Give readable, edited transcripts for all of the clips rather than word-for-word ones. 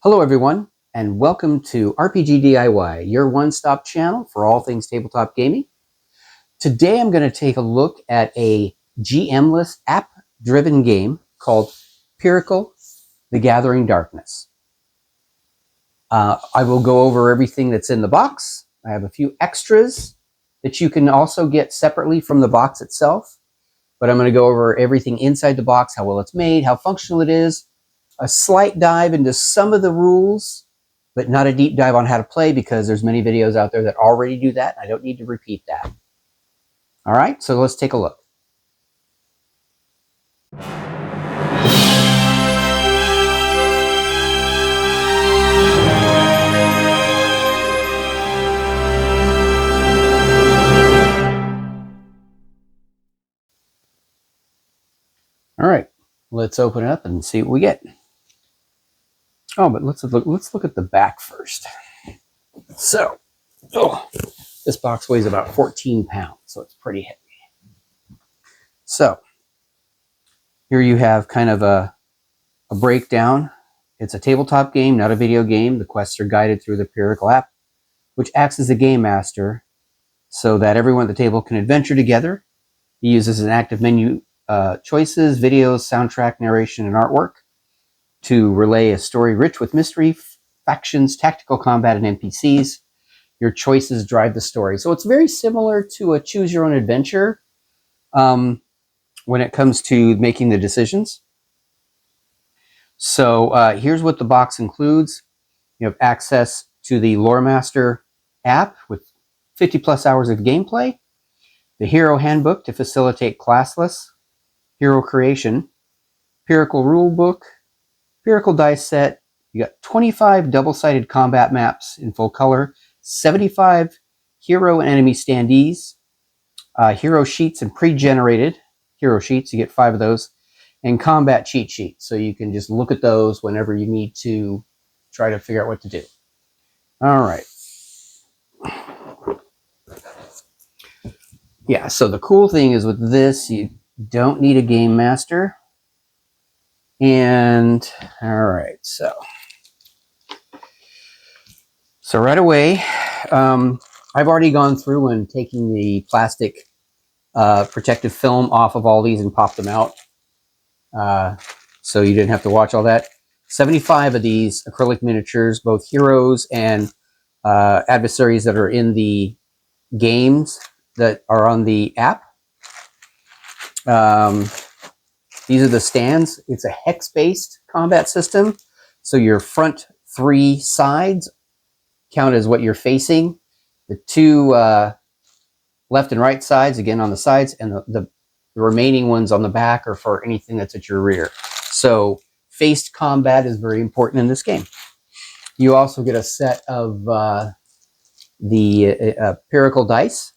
Hello everyone, and welcome to RPG DIY, your one-stop channel for all things tabletop gaming. Today I'm going to take a look at a GM-less app-driven game called Pericle, The Gathering Darkness. I will go over everything that's in the box. I have a few extras that you can also get separately from the box itself, but I'm going to go over everything inside the box, how well it's made, how functional it is, a slight dive into some of the rules, but not a deep dive on how to play because there's many videos out there that already do that. I don't need to repeat that. All right, so let's take a look. All right, let's open it up and see what we get. Oh, but let's look at the back first. So, this box weighs about 14 pounds, so it's pretty heavy. So, here you have kind of a breakdown. It's a tabletop game, not a video game. The quests are guided through the Pericle app, which acts as a game master so that everyone at the table can adventure together. It uses an active menu choices, videos, soundtrack, narration, and artwork to relay a story rich with mystery, factions, tactical combat, and NPCs. Your choices drive the story. So it's very similar to a choose your own adventure when it comes to making the decisions. So here's what the box includes. You have access to the Lore Master app with 50 plus hours of gameplay, the Hero Handbook to facilitate classless hero creation, Pericle Rulebook, Pericle Dice Set. You got 25 double-sided combat maps in full color, 75 hero and enemy standees, hero sheets and pre-generated hero sheets. You get 5 of those, and combat cheat sheets. So you can just look at those whenever you need to try to figure out what to do. All right. Yeah, so the cool thing is with this, you don't need a game master. And all right, so right away, I've already gone through and taken the plastic protective film off of all these and popped them out. So you didn't have to watch all that. 75 of these acrylic miniatures, both heroes and adversaries that are in the games that are on the app. These are the stands. It's a hex-based combat system. So your front 3 sides count as what you're facing. The 2 left and right sides, again on the sides, and the remaining ones on the back are for anything that's at your rear. So faced combat is very important in this game. You also get a set of the Pericle dice,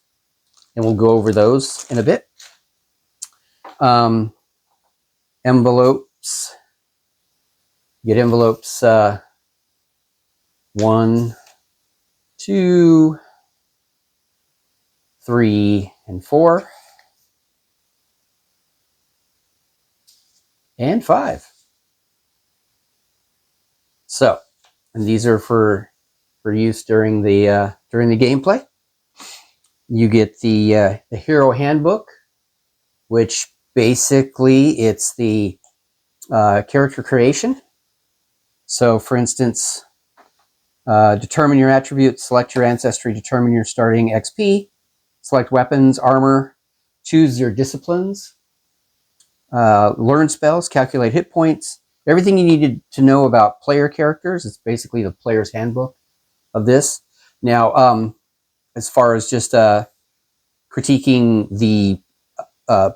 and we'll go over those in a bit. Envelopes. You get envelopes 1, 2, 3, and 4. And 5. So, and these are for use during the gameplay. You get the Hero Handbook, which basically it's the character creation. So, for instance, determine your attributes, select your ancestry, determine your starting XP, select weapons, armor, choose your disciplines, learn spells, calculate hit points, everything you needed to know about player characters. It's basically the player's handbook of this. Now, as far as just critiquing the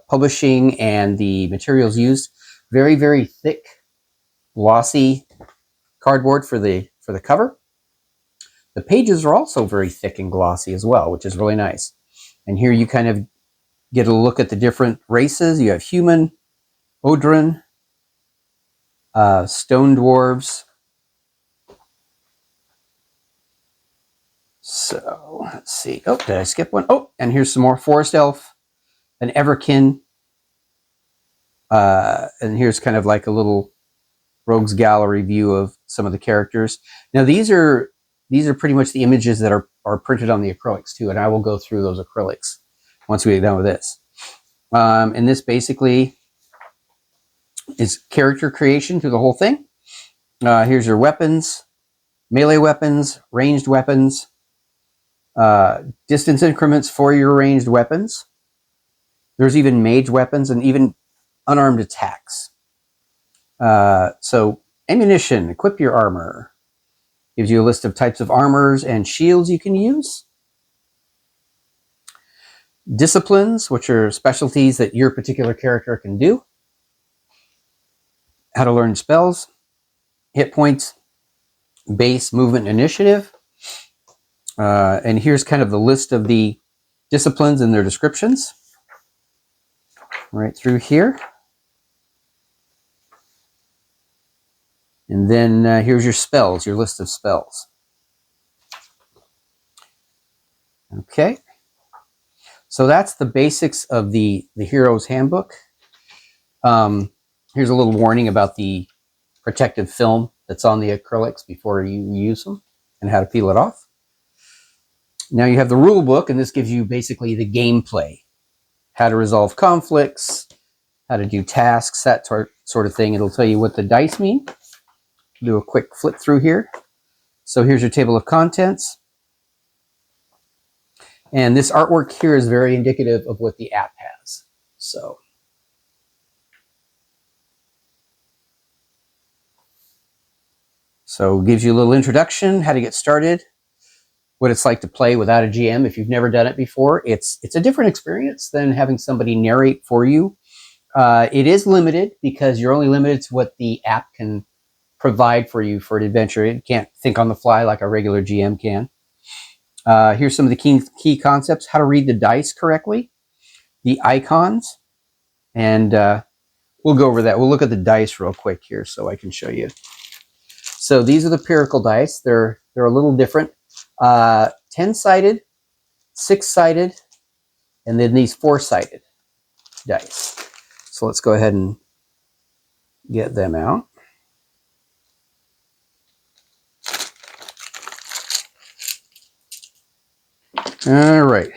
publishing and the materials used, very, very thick, glossy cardboard for the cover. The pages are also very thick and glossy as well, which is really nice. And here you kind of get a look at the different races. You have human, Odrin, stone dwarves. So let's see. Oh, did I skip one? Oh, and here's some more forest elf, an everkin, and here's kind of like a little rogues gallery view of some of the characters. Now these are pretty much the images that are printed on the acrylics too, and I will go through those acrylics once we get done with this. And this basically is character creation through the whole thing. Here's your weapons, melee weapons, ranged weapons, distance increments for your ranged weapons. There's even mage weapons and even unarmed attacks. So ammunition, equip your armor. Gives you a list of types of armors and shields you can use. Disciplines, which are specialties that your particular character can do. How to learn spells. Hit points, base, movement, initiative. And here's kind of the list of the disciplines and their descriptions. Right through here. And then here's your spells, your list of spells. Okay. So that's the basics of the Hero's Handbook. Here's a little warning about the protective film that's on the acrylics before you use them and how to peel it off. Now you have the rule book, and this gives you basically the gameplay. How to resolve conflicts, how to do tasks, that sort of thing. It'll tell you what the dice mean. Do a quick flip through here. So here's your table of contents. And this artwork here is very indicative of what the app has. So it gives you a little introduction, how to get started, what it's like to play without a GM. If you've never done it before, it's a different experience than having somebody narrate for you. It is limited because you're only limited to what the app can provide for you for an adventure. It can't think on the fly like a regular GM can. Here's some of the key concepts: how to read the dice correctly, the icons, and we'll go over that. We'll look at the dice real quick here so I can show you. So these are the Pericle dice. They're a little different. 10-sided, 6-sided, and then these 4-sided dice. So let's go ahead and get them out. All right.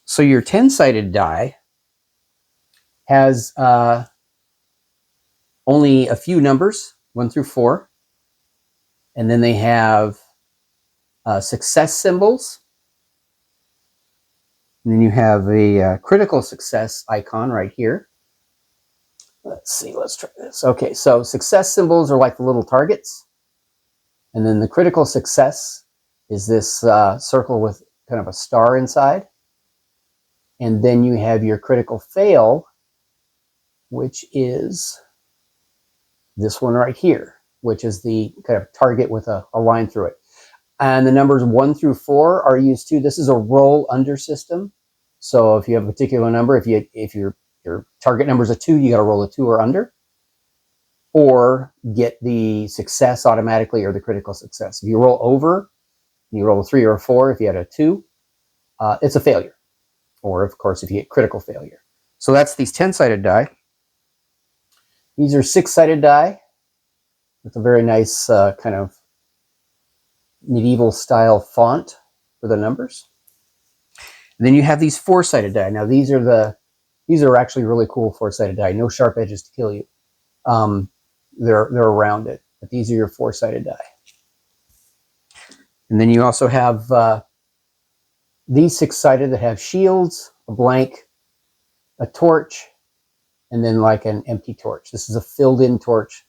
So your 10-sided die has only a few numbers, 1 through 4. And then they have success symbols. And then you have a critical success icon right here. Let's see, let's try this. Okay, so success symbols are like the little targets. And then the critical success is this circle with kind of a star inside. And then you have your critical fail, which is this one right here, which is the kind of target with a line through it. And the numbers 1 through 4 are used too. This is a roll under system. So if you have a particular number, if your target number is a 2, you got to roll a 2 or under, or get the success automatically or the critical success. If you roll over, you roll a 3 or a 4. If you had a 2, it's a failure. Or of course, if you get critical failure. So that's these 10-sided die. These are 6-sided die with a very nice kind of medieval style font for the numbers. And then you have these 4-sided die. Now these are actually really cool 4-sided die. No sharp edges to kill you. They're rounded, but these are your 4-sided die. And then you also have these 6-sided that have shields, a blank, a torch, and then like an empty torch. This is a filled in torch.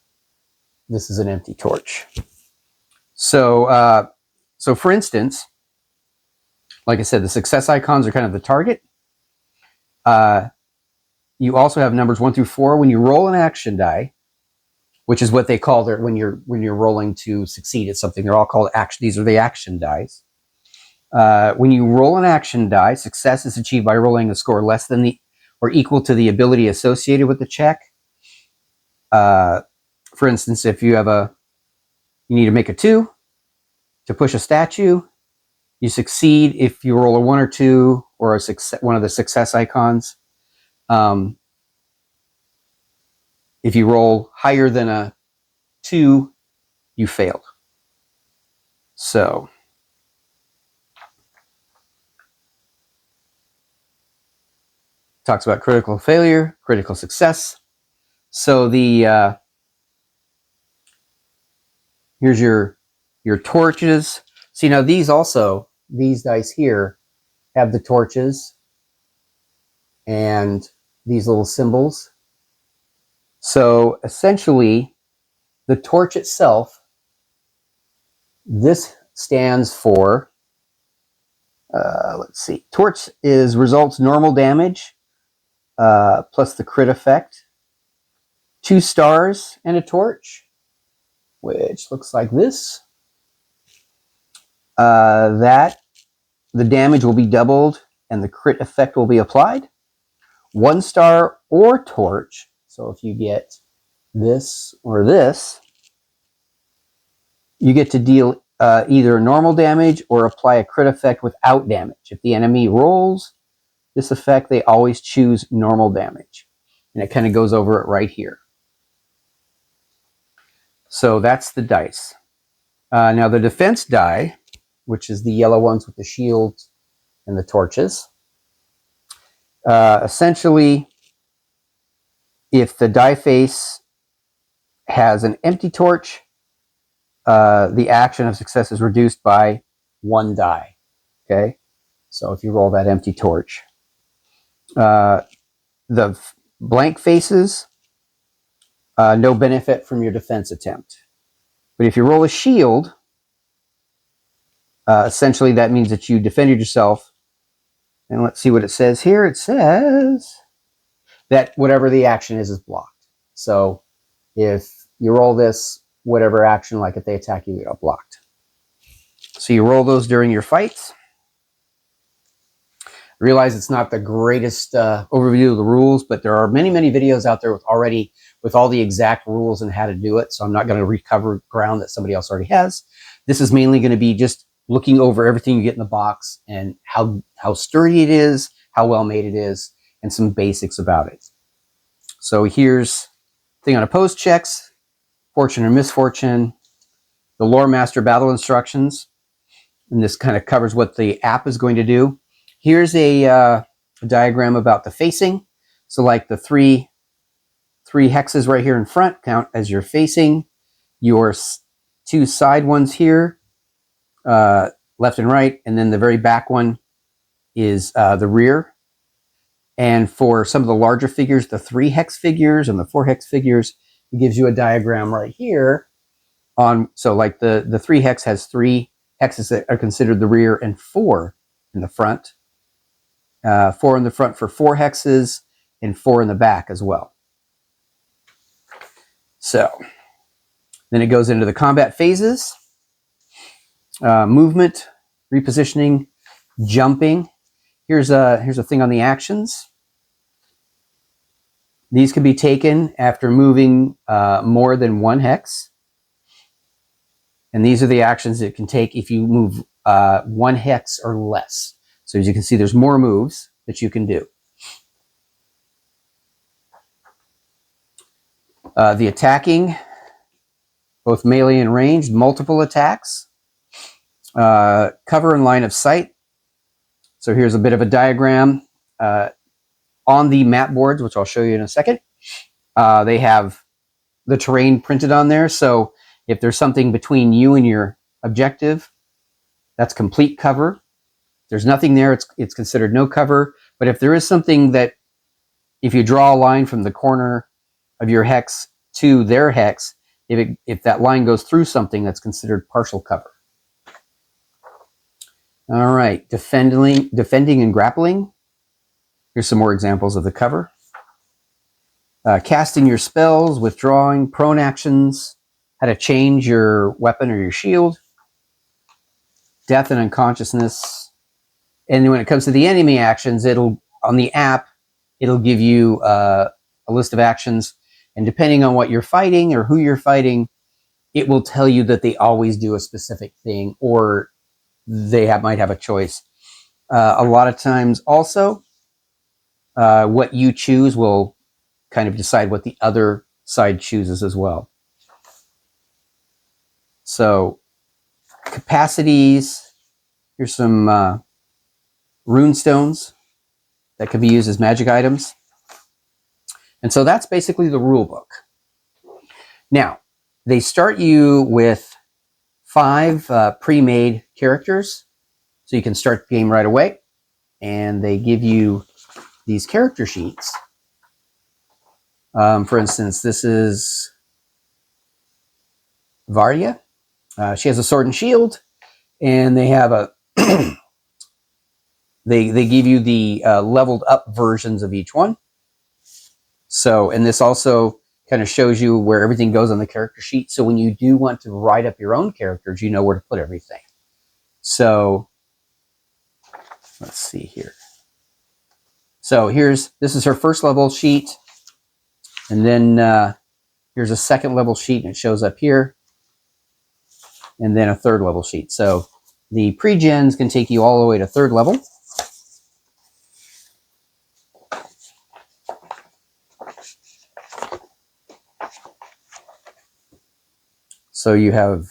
This is an empty torch. So for instance, like I said, the success icons are kind of the target. You also have numbers 1 through 4. When you roll an action die, which is what they call their, when you're rolling to succeed at something, they're all called action. These are the action dice. When you roll an action die, success is achieved by rolling a score less than the or equal to the ability associated with the check. For instance, if you have you need to make a 2 to push a statue. You succeed if you roll a 1 or 2 or one of the success icons. If you roll higher than a 2, you failed. So talks about critical failure, critical success. So the here's your torches. See, now these dice here have the torches and these little symbols. So essentially, the torch itself, this stands for, let's see, torch is results normal damage plus the crit effect. 2 stars and a torch, which looks like this. That the damage will be doubled and the crit effect will be applied. 1 star or torch. So if you get this or this, you get to deal either normal damage or apply a crit effect without damage. If the enemy rolls this effect, they always choose normal damage. And it kind of goes over it right here. So that's the dice. Now the defense die, which is the yellow ones with the shield and the torches. Essentially, if the die face has an empty torch, the action of success is reduced by 1 die. Okay, so if you roll that empty torch, the blank faces, no benefit from your defense attempt. But if you roll a shield, essentially that means that you defended yourself. And let's see what it says here. It says that whatever the action is blocked. So if you roll this, whatever action, like if they attack you, you get blocked. So you roll those during your fights. Realize it's not the greatest overview of the rules, but there are many, many videos out there with all the exact rules and how to do it. So I'm not going to recover ground that somebody else already has. This is mainly going to be just looking over everything you get in the box and how sturdy it is, how well made it is, and some basics about it. So here's thing on opposed checks, fortune or misfortune, the lore master battle instructions, and this kind of covers what the app is going to do. Here's a diagram about the facing. So like the three hexes right here in front count as your facing. Your 2 side ones here, left and right, and then the very back one is the rear. And for some of the larger figures, the 3 hex figures and the 4 hex figures, it gives you a diagram right here. So like the 3 hex has 3 hexes that are considered the rear and 4 in the front. 4 in the front for 4 hexes and 4 in the back as well. So then it goes into the combat phases, movement, repositioning, jumping. Here's a thing on the actions. These can be taken after moving more than 1 hex. And these are the actions it can take if you move 1 hex or less. So as you can see, there's more moves that you can do. The attacking, both melee and ranged, multiple attacks. Cover and line of sight. So here's a bit of a diagram. On the map boards, which I'll show you in a second, they have the terrain printed on there. So if there's something between you and your objective, that's complete cover. If there's nothing there, it's considered no cover. But if there is something that, if you draw a line from the corner of your hex to their hex, if that line goes through something, that's considered partial cover. All right, defending and grappling. Here's some more examples of the cover. Casting your spells, withdrawing, prone actions, how to change your weapon or your shield, death and unconsciousness. And when it comes to the enemy actions, on the app, it'll give you a list of actions. And depending on what you're fighting or who you're fighting, it will tell you that they always do a specific thing, or they might have a choice. A lot of times also, what you choose will kind of decide what the other side chooses as well. So capacities, here's some rune stones that can be used as magic items. And so that's basically the rule book. Now, they start you with 5 pre-made characters, so you can start the game right away. And they give you these character sheets. For instance, this is Varya. She has a sword and shield, and they have a they give you the leveled up versions of each one. So, and this also kind of shows you where everything goes on the character sheet. So when you do want to write up your own characters, you know where to put everything. So let's see here. So this is her first level sheet. And then here's a second level sheet, and it shows up here. And then a third level sheet. So the pre-gens can take you all the way to third level. So you have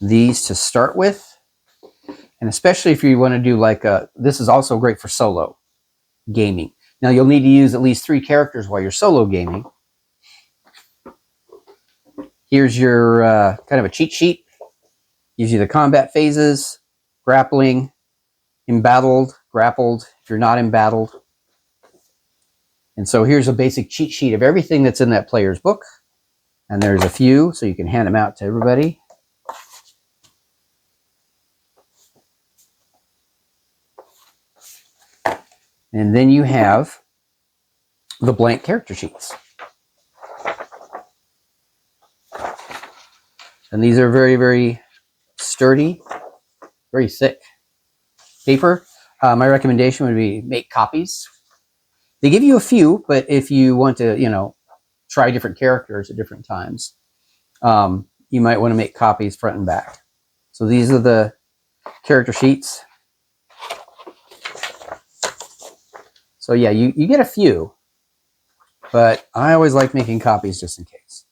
these to start with. And especially if you want to do like this is also great for solo gaming. Now you'll need to use at least 3 characters while you're solo gaming. Here's your kind of a cheat sheet. Gives you the combat phases, grappling, embattled, grappled, if you're not embattled. And so here's a basic cheat sheet of everything that's in that player's book. And there's a few, so you can hand them out to everybody. And then you have the blank character sheets. And these are very, very sturdy, very thick paper. My recommendation would be make copies. They give you a few, but if you want to, try different characters at different times, you might want to make copies front and back. So these are the character sheets. So yeah, you get a few, but I always like making copies just in case.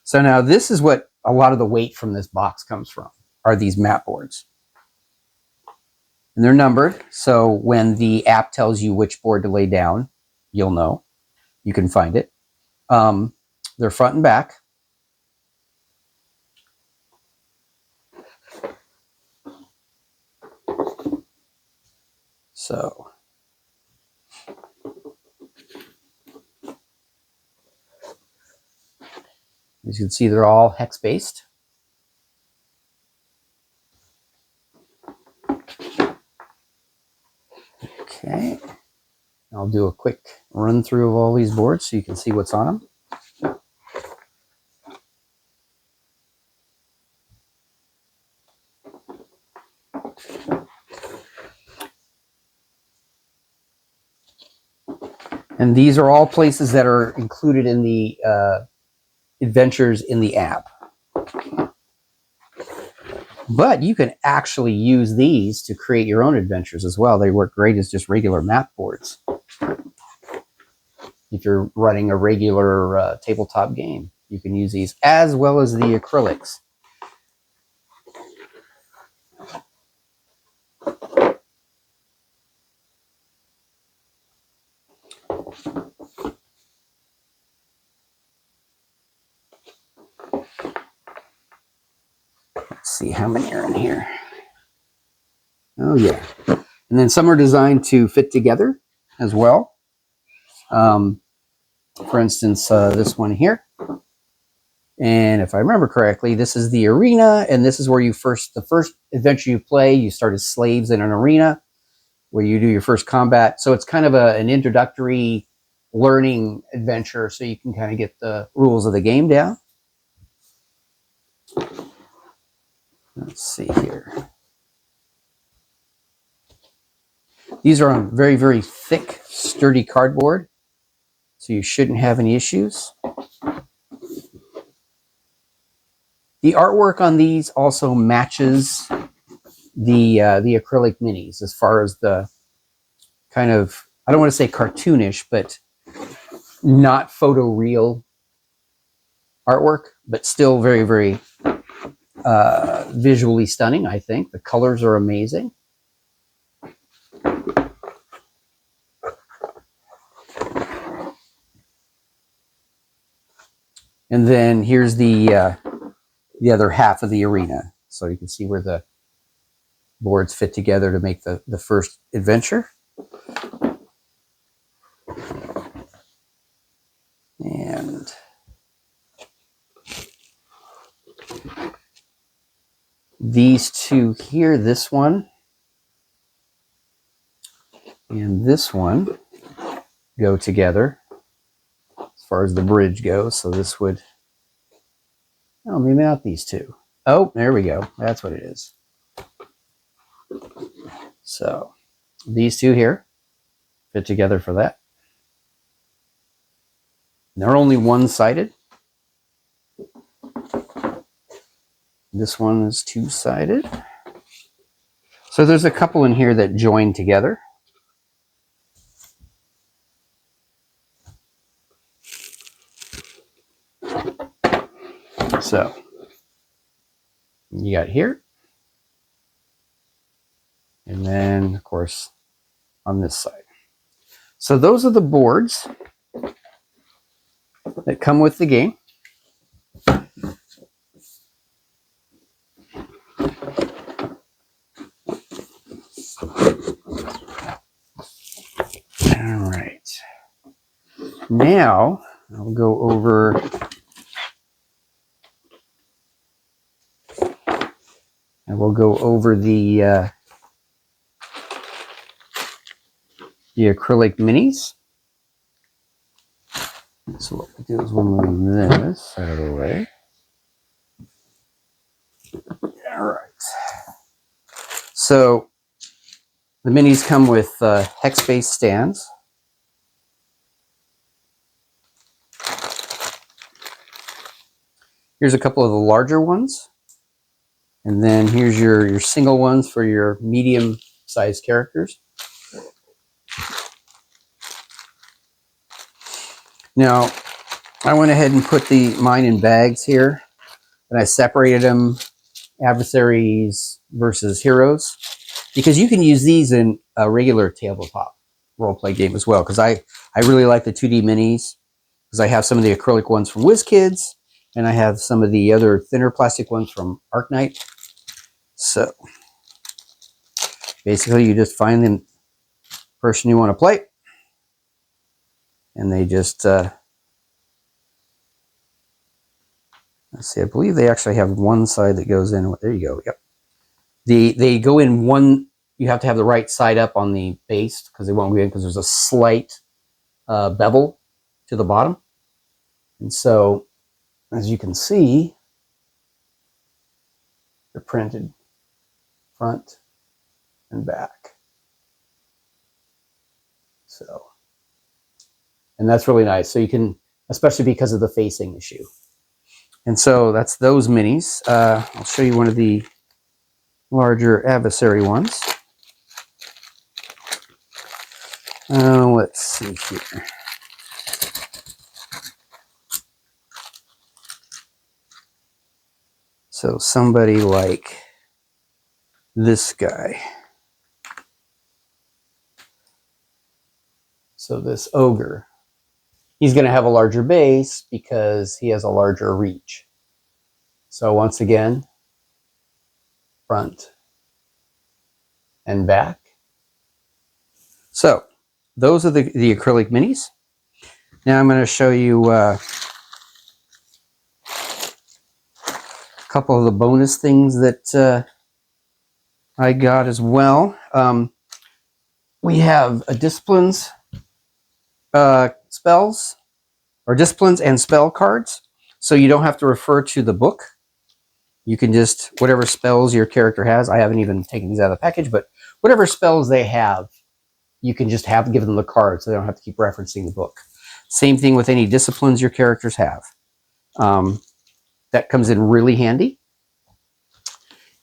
So now this is what a lot of the weight from this box comes from, are these map boards. And they're numbered, so when the app tells you which board to lay down, you'll know. You can find it. They're front and back. So as you can see, they're all hex-based. Okay. I'll do a quick run through of all these boards so you can see what's on them. And these are all places that are included in the adventures in the app. But you can actually use these to create your own adventures as well. They work great as just regular map boards. If you're running a regular tabletop game, you can use these as well as the acrylics. Let's see how many are in here. Oh yeah. And then some are designed to fit together as well. For instance, this one here. And if I remember correctly, this is the arena, and this is where the first adventure you play, you start as slaves in an arena where you do your first combat. So it's kind of an introductory learning adventure, so you can kind of get the rules of the game down. Let's see here. These are on very, very thick, sturdy cardboard, so you shouldn't have any issues. The artwork on these also matches the acrylic minis as far as the kind of, I don't want to say cartoonish, but not photoreal artwork, but still very, very visually stunning, I think. The colors are amazing. And then here's the other half of the arena. So you can see where the boards fit together to make the first adventure. And these two here, this one and this one, go together as far as the bridge goes. So this would, oh, maybe not these two. Oh, there we go. That's what it is. So these two here fit together for that. And they're only one-sided. This one is two-sided. So there's a couple in here that join together. So you got here. And then, of course, on this side. So those are the boards that come with the game. All right. Now I'll go over the acrylic minis. So what we do is we'll move this out of the way. All right. So the minis come with hex-based stands. Here's a couple of the larger ones. And then here's your single ones for your medium-sized characters. Now, I went ahead and put mine in bags here, and I separated them, adversaries versus heroes, because you can use these in a regular tabletop role-play game as well, because I really like the 2D minis, because I have some of the acrylic ones from WizKids, and I have some of the other thinner plastic ones from Arknight. So, basically, you just find the person you want to play, and they just, let's see, I believe they actually have one side that goes in. There you go. Yep. They go in one, you have to have the right side up on the base because they won't go in because there's a slight bevel to the bottom. And so, as you can see, they're printed front and back. So, and that's really nice. So you can, especially because of the facing issue. And so that's those minis. I'll show you one of the larger adversary ones. Let's see here. So somebody like this guy. So this ogre. He's going to have a larger base because he has a larger reach. So once again, front and back. So those are the acrylic minis. Now I'm going to show you a couple of the bonus things that I got as well. We have a disciplines spells, or disciplines and spell cards. So you don't have to refer to the book. You can just, whatever spells your character has, I haven't even taken these out of the package, but whatever spells they have, you can just give them the card so they don't have to keep referencing the book. Same thing with any disciplines your characters have. That comes in really handy.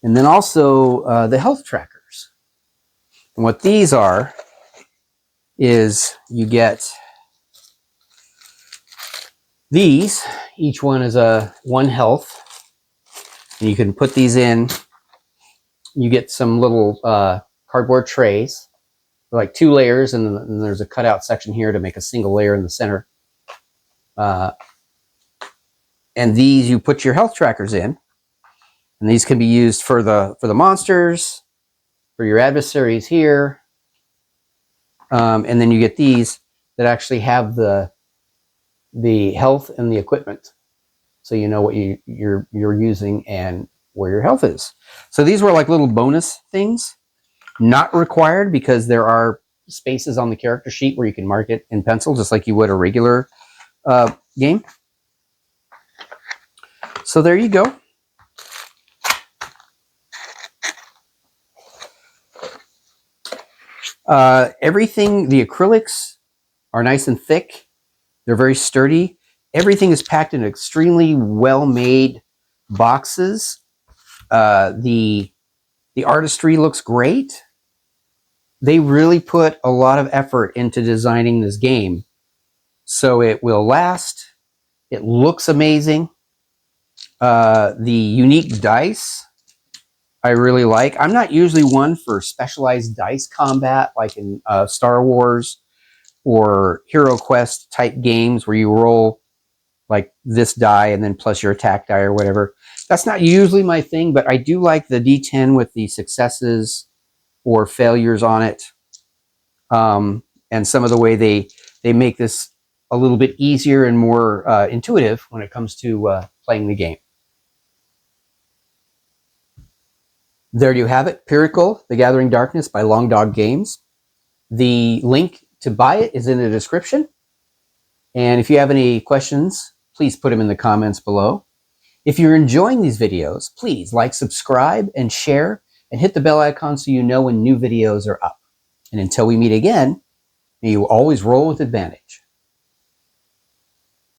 And then also the health trackers. And what these are is you get These, each one is a 1 health. And you can put these in. You get some little cardboard trays. They're like 2 layers, and then there's a cutout section here to make a single layer in the center. And these you put your health trackers in. And these can be used for the monsters, for your adversaries here. And then you get these that actually have the health and the equipment, so you know what you're using and where your health is. So these were like little bonus things, not required, because there are spaces on the character sheet where you can mark it in pencil, just like you would a regular game. So there you go. Everything, the acrylics are nice and thick. They're very sturdy. Everything is packed in extremely well-made boxes. The artistry looks great. They really put a lot of effort into designing this game, so it will last. It looks amazing. The unique dice I really like. I'm not usually one for specialized dice combat like in Star Wars or Hero Quest type games where you roll like this die and then plus your attack die or whatever. That's not usually my thing, but I do like the D10 with the successes or failures on it. And some of the way they make this a little bit easier and more intuitive when it comes to playing the game. There you have it, Pericle, The Gathering Darkness by Long Dog Games. The link to buy it is in the description. And if you have any questions, please put them in the comments below. If you're enjoying these videos, please like, subscribe, and share, and hit the bell icon so you know when new videos are up. And until we meet again, may you always roll with advantage.